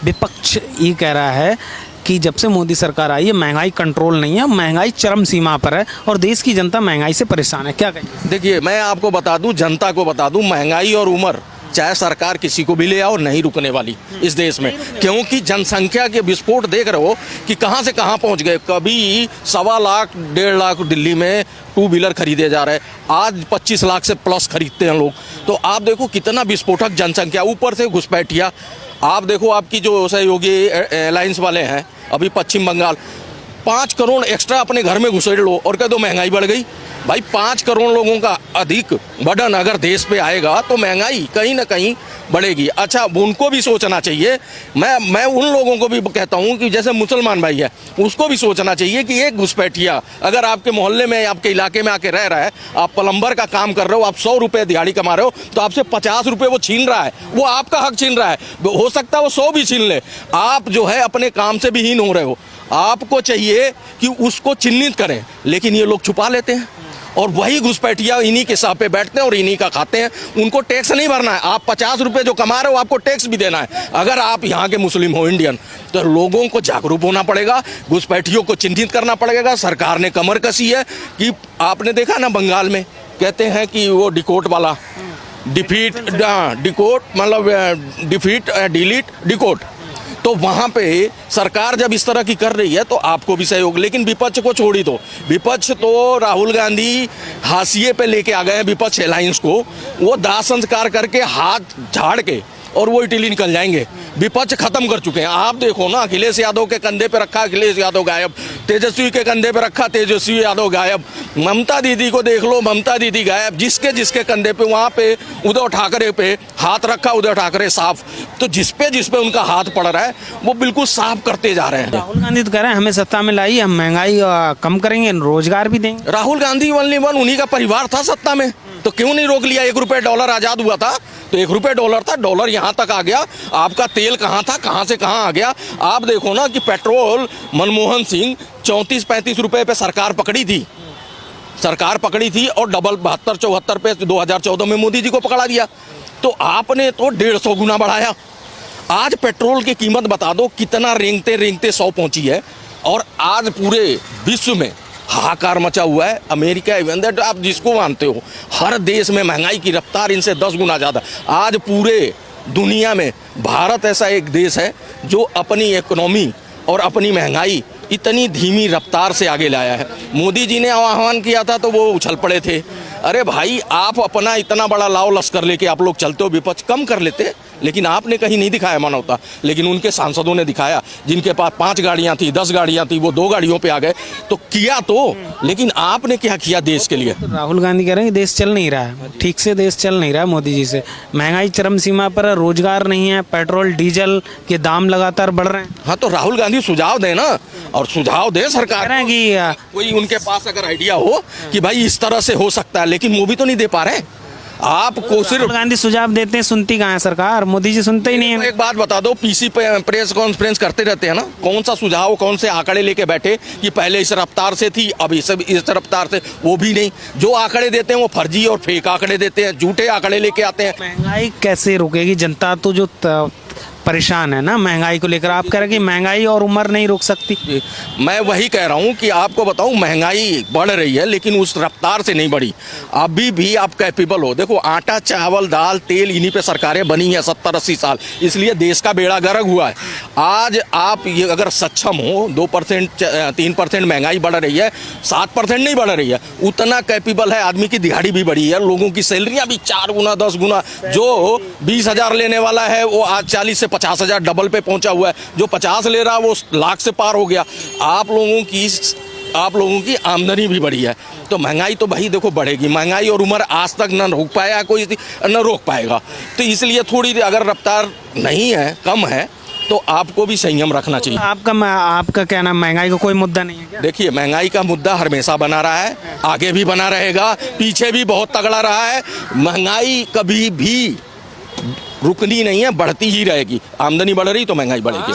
विपक्ष ये कह रहा है कि जब से मोदी सरकार आई है महंगाई कंट्रोल नहीं है, महंगाई चरम सीमा पर है और देश की जनता महंगाई से परेशान है। क्या कहेंगे? देखिए, मैं आपको बता दूं, जनता को बता दूं, महंगाई और उम्र चाहे सरकार किसी को भी ले आओ नहीं रुकने वाली इस देश में, क्योंकि जनसंख्या के विस्फोट देख रहे हो कि कहां से कहां पहुंच गए। कभी 1.25 लाख 1.5 लाख दिल्ली में टू व्हीलर खरीदे जा रहे हैं, आज 25 लाख से प्लस खरीदते हैं लोग। तो आप देखो कितना विस्फोटक जनसंख्या, ऊपर से घुसपैठिया। आप देखो आपकी जो सहयोगी एलायंस वाले हैं अभी पश्चिम बंगाल, 5 करोड़ एक्स्ट्रा अपने घर में घुसेड़ लो और कह दो महंगाई बढ़ गई। भाई 5 करोड़ लोगों का अधिक बर्डन अगर देश पे आएगा तो महंगाई कहीं ना कहीं बढ़ेगी। अच्छा, उनको भी सोचना चाहिए। मैं उन लोगों को भी कहता हूं कि जैसे मुसलमान भाई है, उसको भी सोचना चाहिए कि एक घुसपैठिया अगर आपके मोहल्ले में, आपके इलाके में आके रह रहा है, आप प्लम्बर का काम कर रहे हो, आप 100 रुपये दिहाड़ी कमा रहे हो, तो आपसे 50 रुपये वो छीन रहा है, वो आपका हक छीन रहा है। हो सकता है वो 100 भी छीन ले, आप जो है अपने काम से भी हीन हो रहे हो। आपको चाहिए कि उसको चिन्हित करें, लेकिन ये लोग छुपा लेते हैं और वही घुसपैठिया इन्हीं के साथ पे बैठते हैं और इन्हीं का खाते हैं। उनको टैक्स नहीं भरना है। आप 50 रुपये जो कमा रहे हो आपको टैक्स भी देना है अगर आप यहाँ के मुस्लिम हो, इंडियन। तो लोगों को जागरूक होना पड़ेगा, घुसपैठियों को चिन्हित करना पड़ेगा। सरकार ने कमर कसी है कि आपने देखा ना बंगाल में कहते हैं कि वो डिकोट वाला डिफीट डिलीट डिकोट, तो वहाँ पे सरकार जब इस तरह की कर रही है तो आपको भी सहयोग। लेकिन विपक्ष को छोड़ी दो, विपक्ष तो राहुल गांधी हाशिए पे लेके आ गए हैं विपक्ष एलायंस को। वो दाह संस्कार करके हाथ झाड़ के और वो इटली निकल जाएंगे। विपक्ष खत्म कर चुके हैं। आप देखो ना, अखिलेश यादव के कंधे पे रखा अखिलेश यादव गायब, तेजस्वी के कंधे पे रखा तेजस्वी यादव गायब, ममता दीदी को देख लो ममता दीदी गायब, जिसके जिसके कंधे पे वहाँ पे उद्धव ठाकरे पे हाथ रखा उद्धव ठाकरे साफ। तो जिस पे उनका हाथ पड़ रहा है वो बिल्कुल साफ करते जा रहे हैं। राहुल गांधी तो कह रहे हैं हमें सत्ता में लाई, हम महंगाई कम करेंगे, रोजगार भी देंगे। राहुल गांधी ओनली वन, उन्हीं का परिवार था सत्ता में, तो क्यों नहीं रोक लिया? 1 रुपये डॉलर आजाद हुआ था तो 1 रुपये डॉलर था, डॉलर यहाँ तक आ गया। आपका तेल कहाँ था, कहाँ से कहाँ आ गया? आप देखो ना कि पेट्रोल मनमोहन सिंह 34-35 रुपये पे सरकार पकड़ी थी और डबल 72-74 पे 2014 में मोदी जी को पकड़ा दिया। तो आपने तो 150 गुना बढ़ाया। आज पेट्रोल की कीमत बता दो कितना रेंगते रेंगते 100 पहुंची है और आज पूरे विश्व में हाहाकार मचा हुआ है। अमेरिका इवन दैट आप जिसको मानते हो, हर देश में महंगाई की रफ्तार इनसे 10 गुना ज़्यादा। आज पूरे दुनिया में भारत ऐसा एक देश है जो अपनी इकोनॉमी और अपनी महंगाई इतनी धीमी रफ्तार से आगे लाया है। मोदी जी ने आह्वान किया था तो वो उछल पड़े थे। अरे भाई, आप अपना इतना बड़ा लाव लश्कर लेके आप लोग चलते हो, विपक्ष कम कर लेते, लेकिन आपने कहीं नहीं दिखाया मानवता। लेकिन उनके सांसदों ने दिखाया, जिनके पास 5 गाड़ियां थी 10 गाड़ियां थी वो 2 गाड़ियों पे आ गए। तो किया तो, लेकिन आपने क्या किया देश के लिए? तो राहुल गांधी कह रहे हैं कि देश चल नहीं रहा है, ठीक से देश चल नहीं रहा है मोदी जी से। महंगाई चरम सीमा पर, रोजगार नहीं है, पेट्रोल डीजल के दाम लगातार बढ़ रहे हैं। हाँ, तो राहुल गांधी सुझाव दें ना, और सुझाव दे सरकार कि कोई उनके पास अगर आइडिया हो कि भाई इस तरह से हो सकता है, लेकिन वो भी तो नहीं दे पा रहे। आपको सिर्फ राहुल गांधी सुझाव देते हैं, सुनती कहाँ है सरकार? मोदी जी सुनते ही नहीं है। एक बात बता दो, पीसी पे प्रेस कॉन्फ्रेंस करते रहते हैं ना, कौन सा सुझाव, कौन से आंकड़े लेके बैठे कि पहले इस रफ्तार से थी अब इस रफ्तार से? वो भी नहीं। जो आंकड़े देते हैं वो फर्जी और फेक आंकड़े देते हैं, झूठे आंकड़े लेके आते हैं। महंगाई कैसे रुकेगी? जनता तो जो परेशान है ना महंगाई को लेकर। आप कह रहे हैं कि महंगाई और उम्र नहीं रोक सकती। मैं वही कह रहा हूँ कि आपको बताऊँ, महंगाई बढ़ रही है लेकिन उस रफ्तार से नहीं बढ़ी। अभी भी आप कैपेबल हो। देखो, आटा चावल दाल तेल इन्हीं पे सरकारें बनी हैं 70-80 साल, इसलिए देश का बेड़ा गर्क हुआ है। आज आप ये अगर सक्षम हो, 2% 3% महंगाई बढ़ रही है, 7% नहीं बढ़ रही है, उतना कैपेबल है आदमी की दिहाड़ी भी बढ़ी है, लोगों की सैलरियाँ भी 4 गुना 10 गुना। जो 20,000 लेने वाला है वो आज 40 से 50,000 डबल पे पहुंचा हुआ है। जो 50 ले रहा है वो लाख से पार हो गया। आप लोगों की आमदनी भी बढ़ी है। तो महंगाई तो भाई देखो बढ़ेगी। महंगाई और उम्र आज तक न रोक पाया कोई, न रोक पाएगा। तो इसलिए थोड़ी अगर रफ्तार नहीं है, कम है, तो आपको भी संयम रखना चाहिए। आपका क्या नाम, महंगाई का कोई मुद्दा नहीं है क्या? देखिए, महंगाई का मुद्दा हमेशा बना रहा है, आगे भी बना रहेगा, पीछे भी बहुत तगड़ा रहा है। महंगाई कभी भी रुकनी नहीं है, बढ़ती ही रहेगी। आमदनी बढ़ रही तो महंगाई बढ़ेगी।